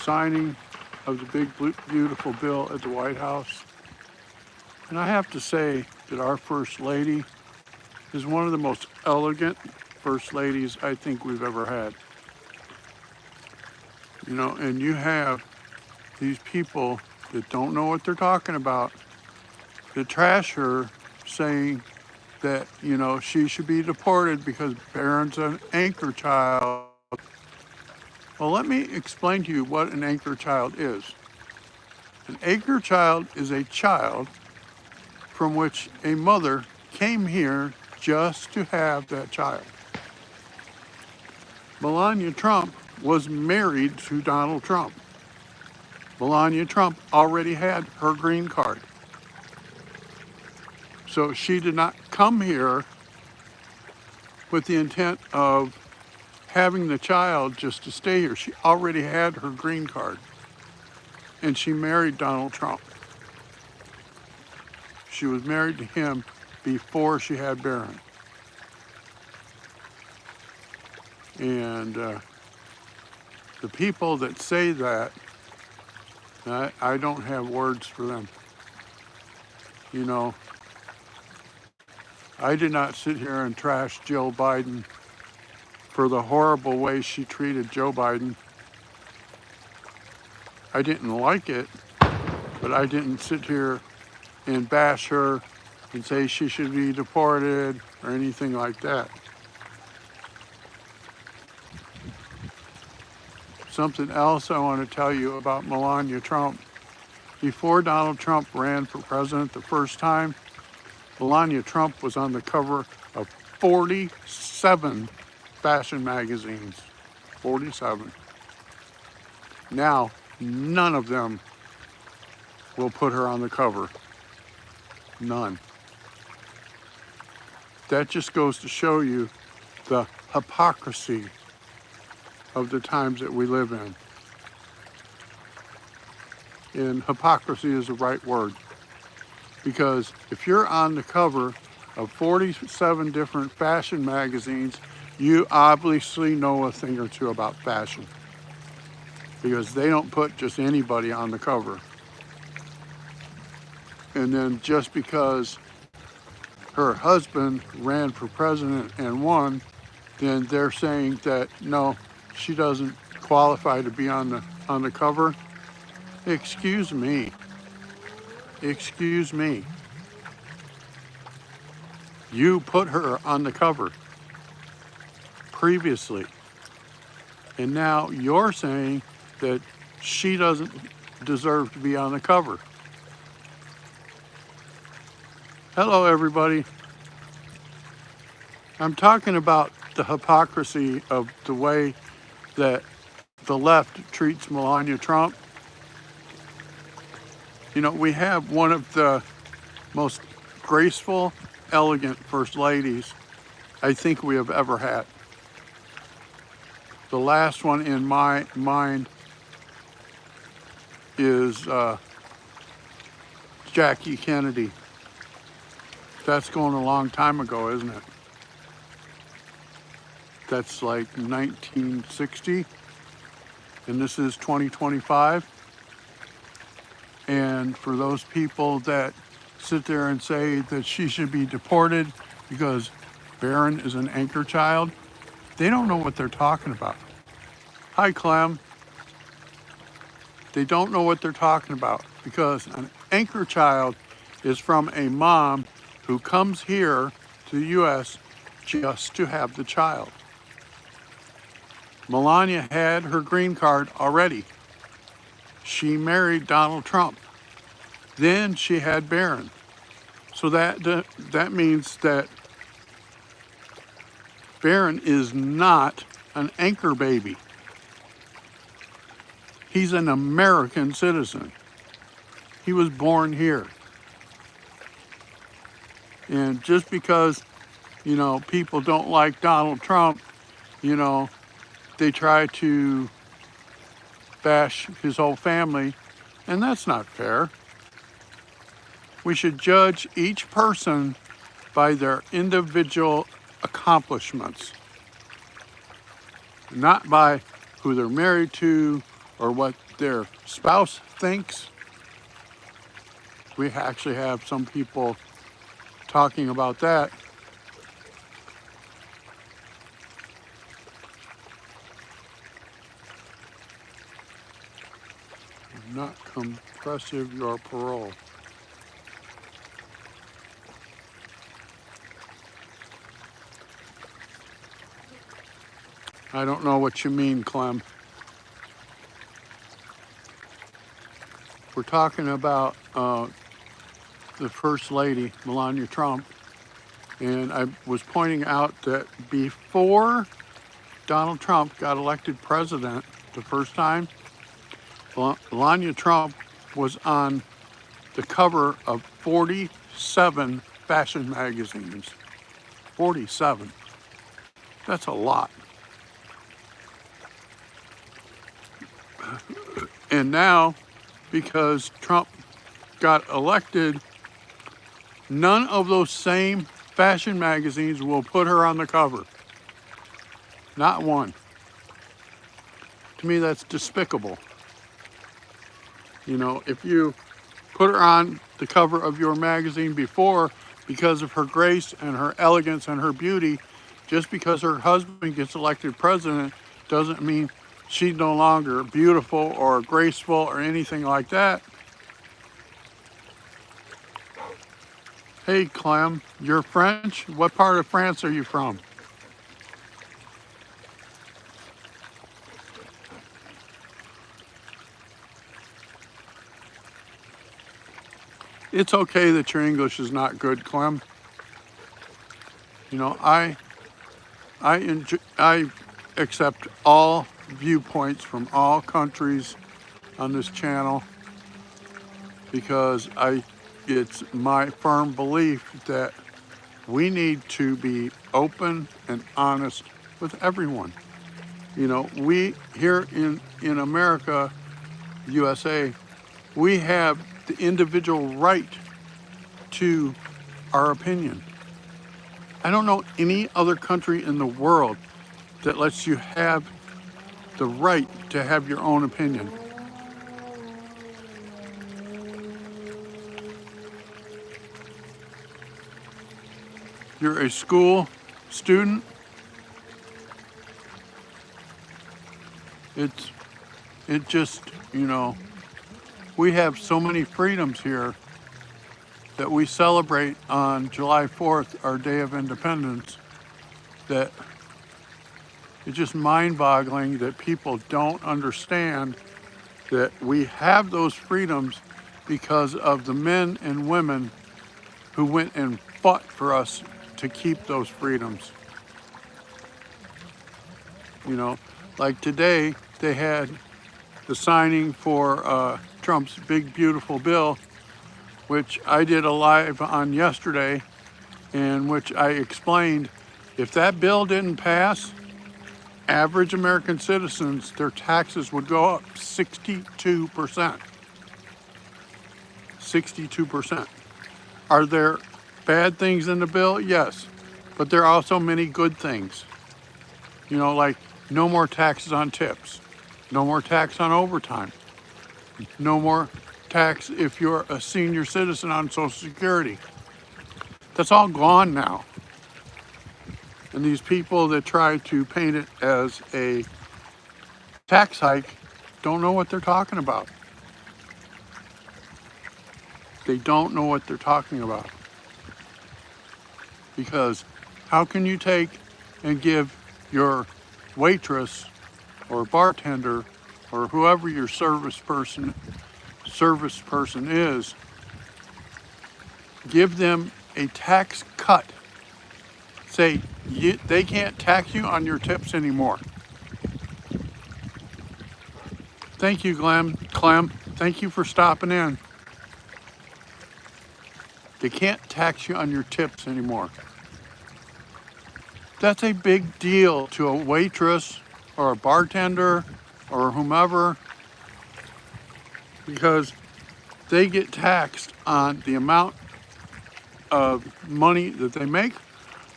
signing of the big, beautiful bill at the White House. And I have to say that our First Lady is one of the most elegant First Ladies I think we've ever had. You know, and you have these people that don't know what they're talking about that trash her, saying that, you know, she should be deported because Barron's an anchor child. Well, let me explain to you what an anchor child is. An anchor child is a child from which a mother came here just to have that child. Melania Trump was married to Donald Trump. Melania Trump already had her green card. So she did not come here with the intent of having the child just to stay here. She already had her green card. And she married Donald Trump. She was married to him before she had Barron. And the people that say that, I don't have words for them. You know, I did not sit here and trash Jill Biden for the horrible way she treated Joe Biden. I didn't like it, but I didn't sit here and bash her and say she should be deported or anything like that. Something else I want to tell you about Melania Trump. Before Donald Trump ran for president the first time, Melania Trump was on the cover of 47 fashion magazines. 47. Now, none of them will put her on the cover. None. That just goes to show you the hypocrisy of the times that we live in. And hypocrisy is the right word. Because if you're on the cover of 47 different fashion magazines, you obviously know a thing or two about fashion. Because they don't put just anybody on the cover. And then just because her husband ran for president and won, then they're saying that no, she doesn't qualify to be on the cover. Excuse me. Excuse me. You put her on the cover previously. And now you're saying that she doesn't deserve to be on the cover. Hello, everybody. I'm talking about the hypocrisy of the way that the left treats Melania Trump. You know, we have one of the most graceful, elegant first ladies I think we have ever had. The last one in my mind is Jackie Kennedy. That's going a long time ago, isn't it? That's like 1960, and this is 2025. And for those people that sit there and say that she should be deported because Barron is an anchor child, they don't know what they're talking about. Hi, Clem. They don't know what they're talking about because an anchor child is from a mom who comes here to the U.S. just to have the child. Melania had her green card already. She married Donald Trump. Then she had Barron. So that means that Barron is not an anchor baby. He's an American citizen. He was born here. And just because, you know, people don't like Donald Trump, you know, they try to bash his whole family, and that's not fair. We should judge each person by their individual accomplishments, not by who they're married to or what their spouse thinks. We actually have some people talking about that. Not compressive your parole. I don't know what you mean, Clem. We're talking about the First Lady, Melania Trump, and I was pointing out that before Donald Trump got elected president the first time, Melania Trump was on the cover of 47 fashion magazines. 47. That's a lot. And now, because Trump got elected, none of those same fashion magazines will put her on the cover. Not one. To me, that's despicable. You know, if you put her on the cover of your magazine before because of her grace and her elegance and her beauty, just because her husband gets elected president doesn't mean she's no longer beautiful or graceful or anything like that. Hey, Clem, you're French? What part of France are you from? It's okay that your English is not good, Clem. You know, I accept all viewpoints from all countries on this channel because it's my firm belief that we need to be open and honest with everyone. You know, we here in America, USA, we have the individual right to our opinion. I don't know any other country in the world that lets you have the right to have your own opinion. You're a school student. It just, you know, we have so many freedoms here that we celebrate on July 4th, our Day of Independence, that it's just mind-boggling that people don't understand that we have those freedoms because of the men and women who went and fought for us to keep those freedoms. You know, like today they had the signing for Trump's big beautiful bill, which I did a live on yesterday, in which I explained if that bill didn't pass, average American citizens, their taxes would go up 62%. 62%. Are there bad things in the bill? Yes. But there are also many good things. You know, like no more taxes on tips, no more tax on overtime, no more tax if you're a senior citizen on Social Security. That's all gone now. And these people that try to paint it as a tax hike don't know what they're talking about. They don't know what they're talking about. Because how can you take and give your waitress or bartender or whoever your service person is, give them a tax cut? Say they can't tax you on your tips anymore. Thank you, Clem. Thank you for stopping in. They can't tax you on your tips anymore. That's a big deal to a waitress or a bartender or whomever, because they get taxed on the amount of money that they make,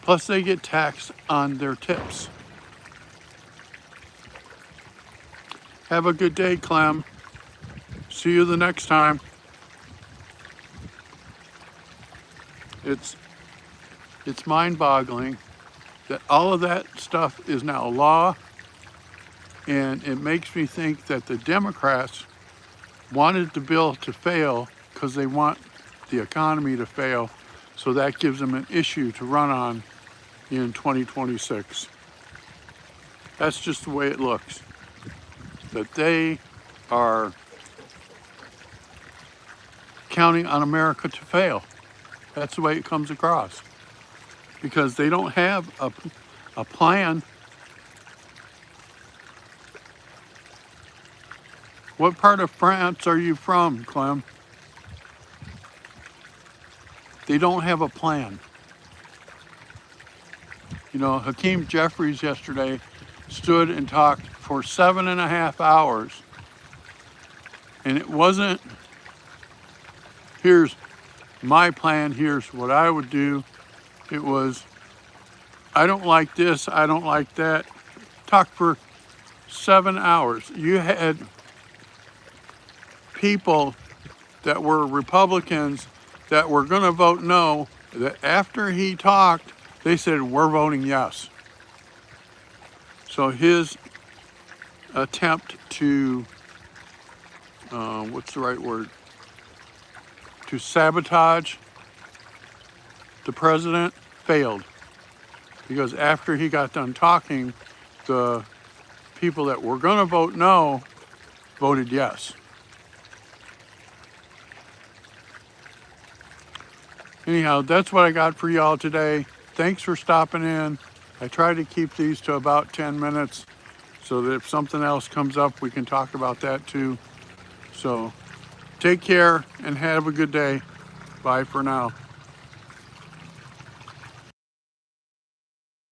plus they get taxed on their tips. Have a good day, Clem. See you the next time. It's mind-boggling that all of that stuff is now law, and it makes me think that the Democrats wanted the bill to fail because they want the economy to fail, so that gives them an issue to run on in 2026. That's just the way it looks, that they are counting on America to fail. That's the way it comes across, because they don't have a plan. What part of France are you from, Clem? They don't have a plan. You know, Hakeem Jeffries yesterday stood and talked for 7.5 hours, and it wasn't, here's my plan, here's what I would do. It was, I don't like this, I don't like that. Talked for 7 hours. You had people that were Republicans that were going to vote no, that after he talked, they said, we're voting yes. So his attempt to, what's the right word? To sabotage the president failed. Because after he got done talking, the people that were going to vote no voted yes. Anyhow, that's what I got for y'all today. Thanks for stopping in. I try to keep these to about 10 minutes so that if something else comes up, we can talk about that too. So take care and have a good day. Bye for now.